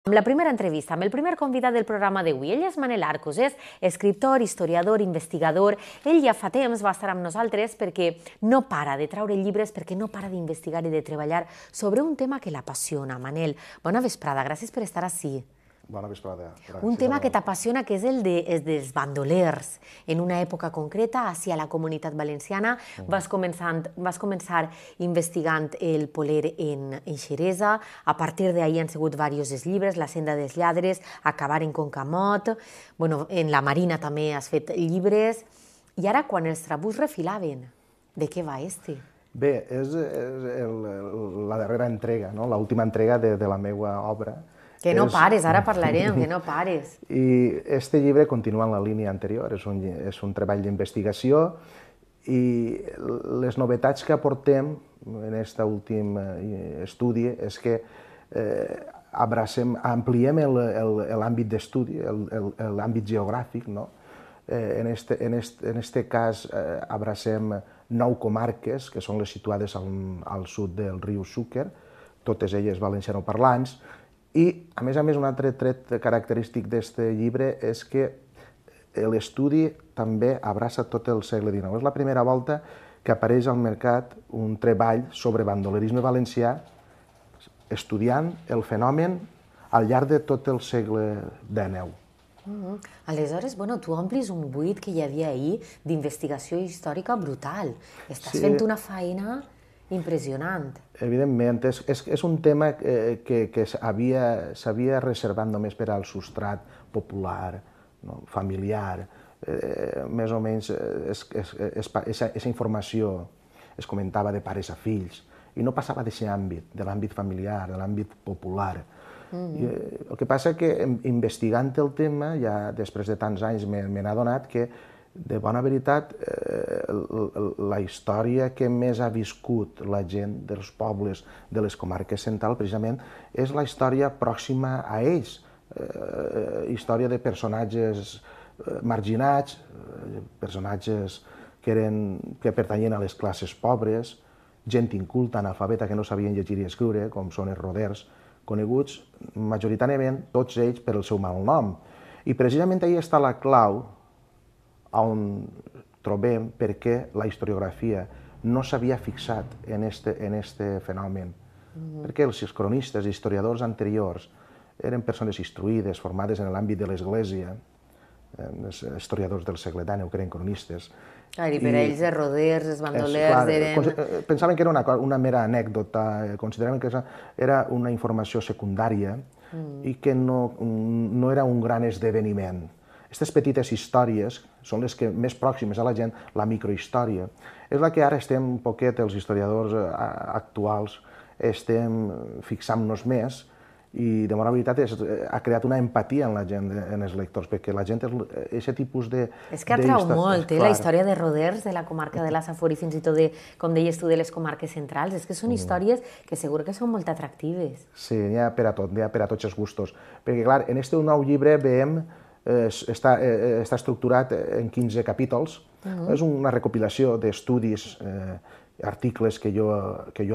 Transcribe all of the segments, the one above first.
Amb la primera entrevista, amb el primer convidat del programa d'avui. Ell és Manel Arcos, és escriptor, historiador, investigador. Ell ja fa temps va estar amb nosaltres perquè no para de treure llibres, perquè no para d'investigar i de treballar sobre un tema que l'apassiona. Manel, bona vesprada, gràcies per estar ací. Bona vesprada. Un tema que t'apassiona, que és el dels bandolers. En una època concreta, hacia la Comunitat Valenciana, vas començar investigant el poler en Xeresa. A partir d'ahir han sigut diversos llibres, La senda dels lladres, Acabar en Concamot. En la Marina també has fet llibres. I ara, quan els trabucs refilaven, de què va este? Bé, és la darrera entrega, l'última entrega de la meva obra. Que no pares, ara parlarem, que no pares. I este llibre continua en la línia anterior, és un treball d'investigació i les novetats que aportem en aquest últim estudi és que ampliem l'àmbit d'estudi, l'àmbit geogràfic. En aquest cas abracem 9 comarques, que són les situades al sud del riu Xúquer, totes elles valencianoparlants. I, a més, un altre tret característic d'aquest llibre és que l'estudi també abraça tot el segle XIX. És la primera volta que apareix al mercat un treball sobre bandolerisme valencià estudiant el fenomen al llarg de tot el segle XIX. Aleshores, tu omplis un buit que hi havia ahir d'investigació històrica brutal. Estàs fent una feina impressionant. Evidentment, és un tema que s'havia reservat només per al substrat popular, familiar. Més o menys, aquesta informació es comentava de pares a fills i no passava d'aquest àmbit, de l'àmbit familiar, de l'àmbit popular. El que passa és que investigant el tema, ja després de tants anys m'he adonat que de bona veritat, la història que més ha viscut la gent dels pobles de les comarques centrals, precisament, és la història pròxima a ells. Història de personatges marginats, personatges que pertanyien a les classes pobres, gent inculta, analfabeta, que no sabien llegir i escriure, com són els roders, coneguts majoritàriament, tots ells, per el seu malnom. I precisament ahí està la clau on trobem per què la historiografia no s'havia fixat en aquest fenomen. Perquè els cronistes i historiadors anteriors eren persones instruïdes, formades en l'àmbit de l'Església, els historiadors del segle XIX que eren cronistes. I per ells els roders, els bandolers eren... Pensaven que era una mera anècdota, consideraven que era una informació secundària i que no era un gran esdeveniment. Aquestes petites històries són les que més pròximes a la gent, la microhistòria. És la que ara estem un poquet, els historiadors actuals, estem fixant-nos més i de bona veritat ha creat una empatia en la gent, en els lectors, perquè la gent és aquest tipus de... És que atrau molt, la història de roders, de la comarca de la Safor i fins i tot, com deies tu, de les comarques centrals. És que són històries que segur que són molt atractives. Sí, n'hi ha per a tot, n'hi ha per a tots els gustos. Perquè, clar, en aquest nou llibre veiem està estructurat en 15 capítols. És una recopilació d'estudis, articles que jo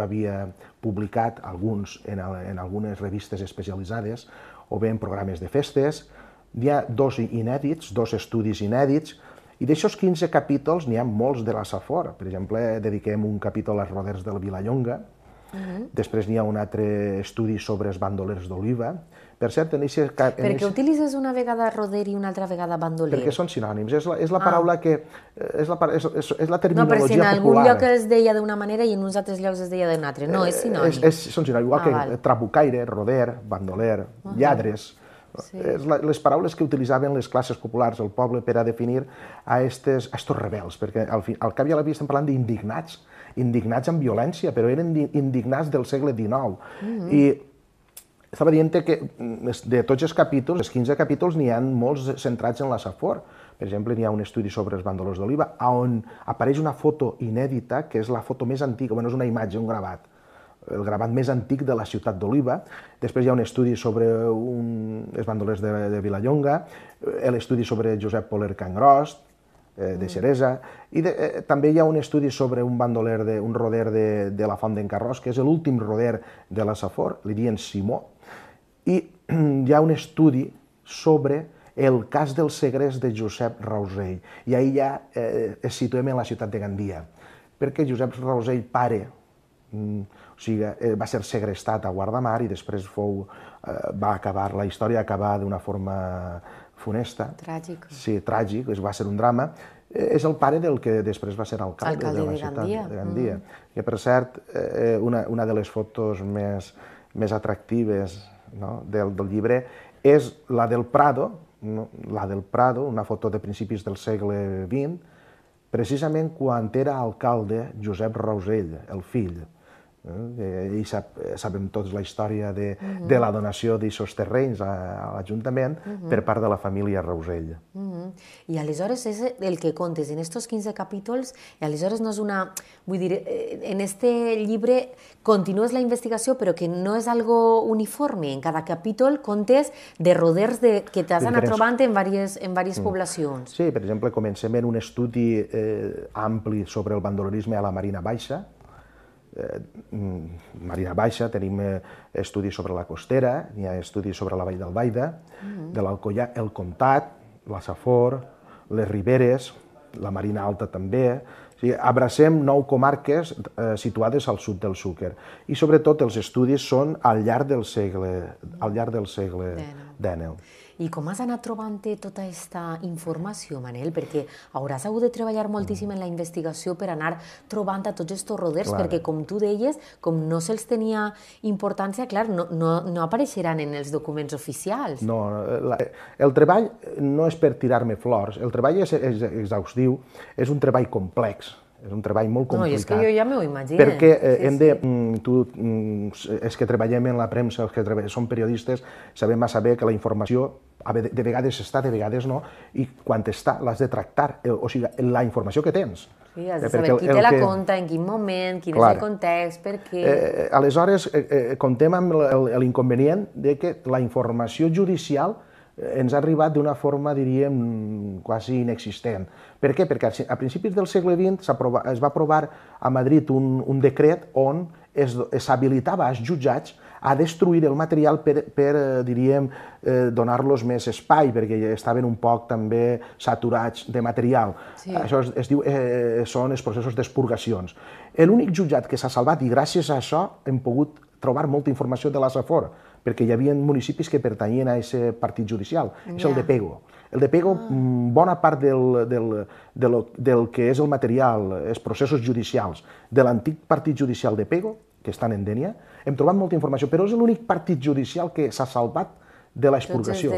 havia publicat, alguns en algunes revistes especialitzades, o bé en programes de festes. N'hi ha 2 inèdits, 2 estudis inèdits, i d'aquests 15 capítols n'hi ha molts de la Safor. Per exemple, dediquem un capítol als roders de la Vilallonga. Després n'hi ha un altre estudi sobre els bandolers d'Oliva. Per cert, per què utilitzes una vegada roder i una altra vegada bandoler? Perquè són sinònims. És la paraula que... és la terminologia popular. No, però si en algun lloc es deia d'una manera i en uns altres llocs es deia d'una altra. No, és sinònim. Són sinònims, igual que trabucaire, roder, bandoler, lladres. Les paraules que utilitzaven les classes populars, el poble, per a definir a estos rebels, perquè al cap i a la fi estem parlant d'indignats, indignats amb violència, però eren indignats del segle XIX. I estava dient que de tots els capítols, els 15 capítols, n'hi ha molts centrats en la Safor. Per exemple, n'hi ha un estudi sobre els bandolers d'Oliva, on apareix una foto inèdita, que és la foto més antiga, és una imatge, un gravat, el gravat més antic de la ciutat d'Oliva. Després hi ha un estudi sobre els bandolers de Vilallonga, l'estudi sobre Josep Poler Cangros, de Xeresa, i també hi ha un estudi sobre un roder de la Font d'en Carròs, que és l'últim roder de la Safor, li diuen Simó, i hi ha un estudi sobre el cas del segrest de Josep Rausell, i ahir ja es situem en la ciutat de Gandia, perquè Josep Rausell, pare, va ser segrestat a Guardamar i després va acabar, la història acabà d'una forma funesta. Tràgic. Sí, tràgic, va ser un drama. És el pare del que després va ser alcalde de la ciutat de Gandia. Que, per cert, una de les fotos més atractives del llibre és la del Prado, una foto de principis del segle XX, precisament quan era alcalde Josep Rausell, el fill. I sabem tots la història de la donació d'aquests terrenys a l'Ajuntament per part de la família Rausell. I aleshores és el que contes en estos 15 capítols, i aleshores no és una... Vull dir, en este llibre continues la investigació, però que no és algo uniforme. En cada capítol contes de roders que t'has anat trobant en diverses poblacions. Sí, per exemple, comencem en un estudi ampli sobre el bandolerisme a la Marina Baixa. Marina Baixa, tenim estudis sobre la Costera, hi ha estudis sobre la Vall d'Albaida, de l'Alcoià, el Comtat, la Safor, les Riberes, la Marina Alta també. O sigui, abracem 9 comarques situades al sud del Xúquer. I sobretot els estudis són al llarg del segle XIX. I com has anat trobant tota aquesta informació, Manel? Perquè hauràs hagut de treballar moltíssim en la investigació per anar trobant a tots aquests roders, perquè, com tu deies, com no se'ls tenia importància, clar, no apareixeran en els documents oficials. No, el treball no és per tirar-me flors, el treball és exhaustiu, és un treball complex. És un treball molt complicat. No, és que jo ja m'ho imagino. Perquè és que treballem en la premsa, els que som periodistes, sabem massa bé que la informació de vegades està, de vegades no, i quan està l'has de tractar, o sigui, la informació que tens. Sí, has de saber qui te la conta, en quin moment, quin és el context, per què... Aleshores, comptem amb l'inconvenient que la informació judicial ens ha arribat d'una forma, diríem, quasi inexistent. Per què? Perquè a principis del segle XX es va aprovar a Madrid un decret on s'habilitava als jutjats a destruir el material per diríem, donar-los més espai, perquè estaven un poc també saturats de material. Això es diu, són els processos d'expurgacions. L'únic jutjat que s'ha salvat, i gràcies a això hem pogut trobar molta informació de la Safor, perquè hi havia municipis que pertanyien a aquest partit judicial, és el de Pego. El de Pego, bona part del que és el material, els processos judicials de l'antic partit judicial de Pego, que estan en Dénia, hem trobat molta informació, però és l'únic partit judicial que s'ha salvat de l'expurgació.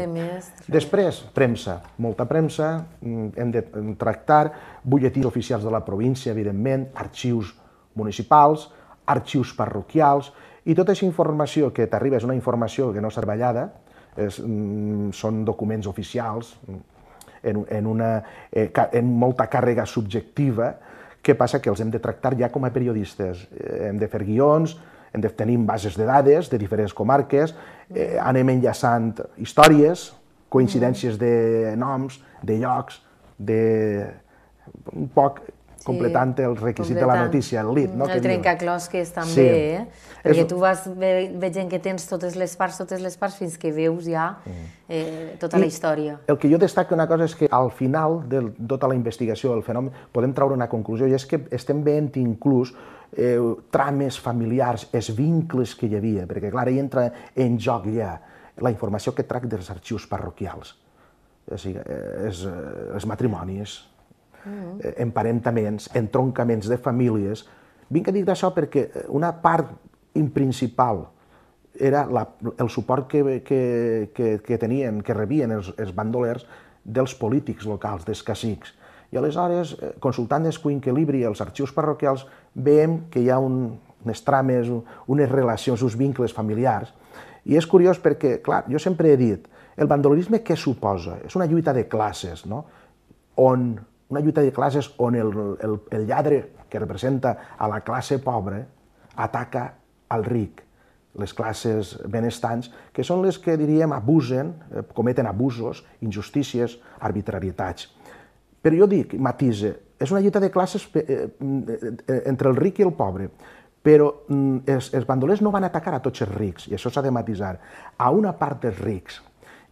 Després, premsa, molta premsa, hem de tractar butlletins oficials de la província, evidentment, arxius municipals, arxius parroquials, i tota aquesta informació que t'arriba és una informació que no és treballada, són documents oficials, en molta càrrega subjectiva. Què passa? Que els hem de tractar ja com a periodistes. Hem de fer guions, tenim bases de dades de diferents comarques, anem enllaçant històries, coincidències de noms, de llocs, un poc completant el requisit de la notícia, el lead. El trencaclosques també, perquè tu vas veient que tens totes les parts, fins que veus ja tota la història. El que jo destaco una cosa és que al final de tota la investigació del fenomen podem treure una conclusió, i és que estem veient inclús trames familiars, els vincles que hi havia, perquè clar, hi entra en joc ja la informació que tracta dels arxius parroquials, els matrimonis, emparentaments, entroncaments de famílies. Vinc a dir d'això perquè una part principal era el suport que tenien, que rebien els bandolers dels polítics locals, dels cacics. I aleshores, consultant el Quinquelibri i els arxius parroquials, veiem que hi ha unes trames, unes relacions, uns vincles familiars. I és curiós perquè, clar, jo sempre he dit, el bandolerisme què suposa? És una lluita de classes, no? Una lluita de classes on el lladre, que representa a la classe pobra, ataca al ric, les classes benestants, que són les que, diríem, abusen, cometen abusos, injustícies, arbitrarietats. Però jo dic, matise, és una lluita de classes entre el ric i el pobre, però els bandolers no van atacar a tots els rics, i això s'ha de matisar, a una part dels rics.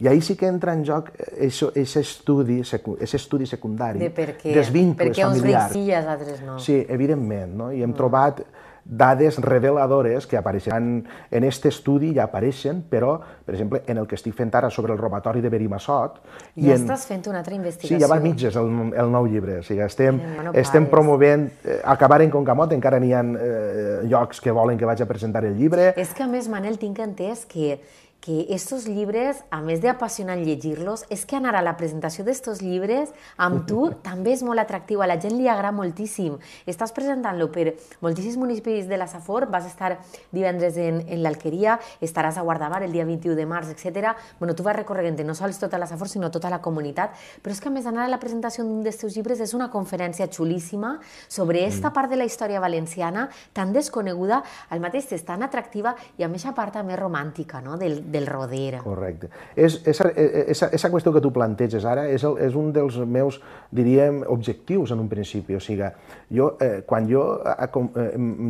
I ahí sí que entra en joc aquest estudi secundari dels vincles familiars. Per què uns rics sí i els altres no? Sí, evidentment, no? I hem trobat dades reveladores que apareixeran en aquest estudi, ja apareixen, però, per exemple, en el que estic fent ara sobre el robatori de Berimassot... Ja estàs fent una altra investigació. Sí, ja va a mitges el nou llibre. O sigui, estem promovent... Acabar en Concamot, encara n'hi ha llocs que volen que vaig a presentar el llibre. És que, a més, Manel, tinc entès que estos llibres, a més d'apassionant llegir-los, és que anar a la presentació d'estos llibres amb tu també és molt atractiu, a la gent li agrada moltíssim. Estàs presentant-lo per moltíssims municipis de la Safor, vas estar divendres en l'Alqueria, estaràs a Guardamar el dia 21 de març, etc. Bueno, tu vas recorregant no sols tota la Safor, sinó tota la comunitat, però és que a més anar a la presentació d'un dels teus llibres és una conferència xulíssima sobre esta part de la història valenciana tan desconeguda, al mateix temps tan atractiva i amb aquesta part també romàntica, no?, del roder. Correcte. Aquesta qüestió que tu planteges ara és un dels meus, diríem, objectius en un principi. O sigui, quan jo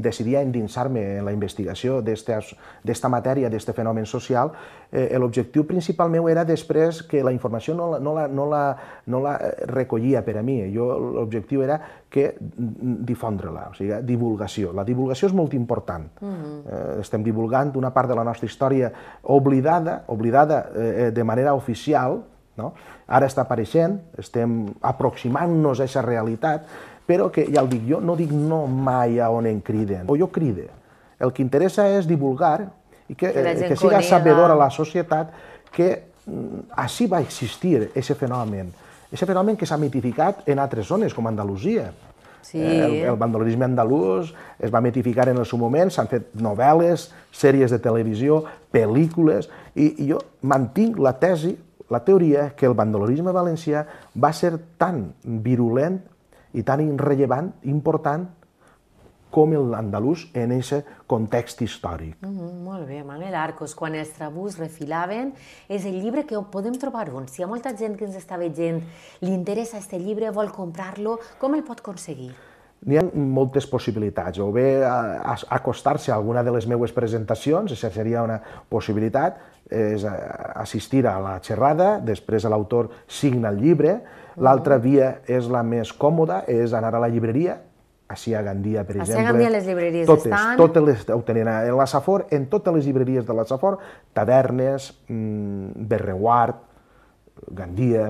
decidia endinsar-me en la investigació d'esta matèria, d'este fenomen social, l'objectiu principal meu era després que la informació no la recollia per a mi. L'objectiu era difondre-la, o sigui, divulgació. La divulgació és molt important. Estem divulgant una part de la nostra història oblidada de manera oficial, ara està apareixent, estem aproximant-nos a aquesta realitat, però que, ja ho dic, jo no dic no mai a on em criden, o jo cride. El que interessa és divulgar i que siga sabedora la societat que així va existir aquest fenomen que s'ha mitificat en altres zones, com Andalusia. El bandolerisme andalús es va mitificar en el seu moment, s'han fet novel·les, sèries de televisió, pel·lícules, i jo mantinc la tesi, la teoria, que el bandolerisme valencià va ser tan virulent i tan irrellevant, important, com l'andalús en aquest context històric. Molt bé, Manel Arcos. Quan els trabús refilaven, és el llibre que podem trobar on? Si hi ha molta gent que ens està veient, li interessa aquest llibre, vol comprar-lo, com el pot aconseguir? N'hi ha moltes possibilitats, o bé acostar-se a alguna de les meves presentacions, això seria una possibilitat, és assistir a la xerrada, després l'autor signa el llibre, l'altra via és la més còmoda, és anar a la llibreria, així a Gandia, per exemple. A Gandia les llibreries estan? Totes ho tenen a la Safor, en totes les llibreries de la Safor, Tavernes, Berreguard, Gandia,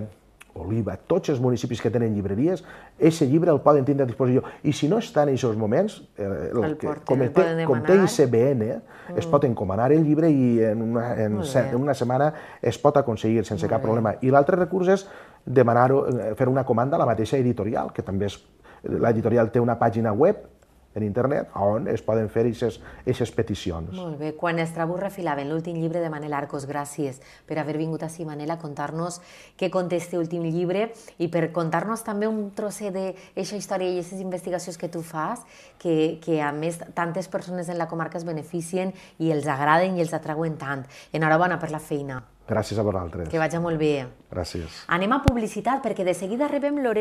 Oliva, tots els municipis que tenen llibreries, aquest llibre el poden tindre a disposició. I si no està en aquests moments, com té ICBN, es pot encomanar el llibre i en una setmana es pot aconseguir sense cap problema. I l'altre recurs és demanar-ho, fer una comanda a la mateixa editorial, que també és... L'editorial té una pàgina web en internet on es poden fer aquestes peticions. Molt bé. Quan els trabús refilaven, l'últim llibre de Manel Arcos, gràcies per haver vingut així, Manel, a contar-nos què conté este últim llibre i per contar-nos també un trosset d'aquesta història i aquestes investigacions que tu fas, que a més tantes persones en la comarca es beneficien i els agraden i els atrauen tant. Enhorabona per la feina. Gràcies a vosaltres. Que vagi molt bé. Gràcies. Anem a publicitat, perquè de seguida rebem Lorena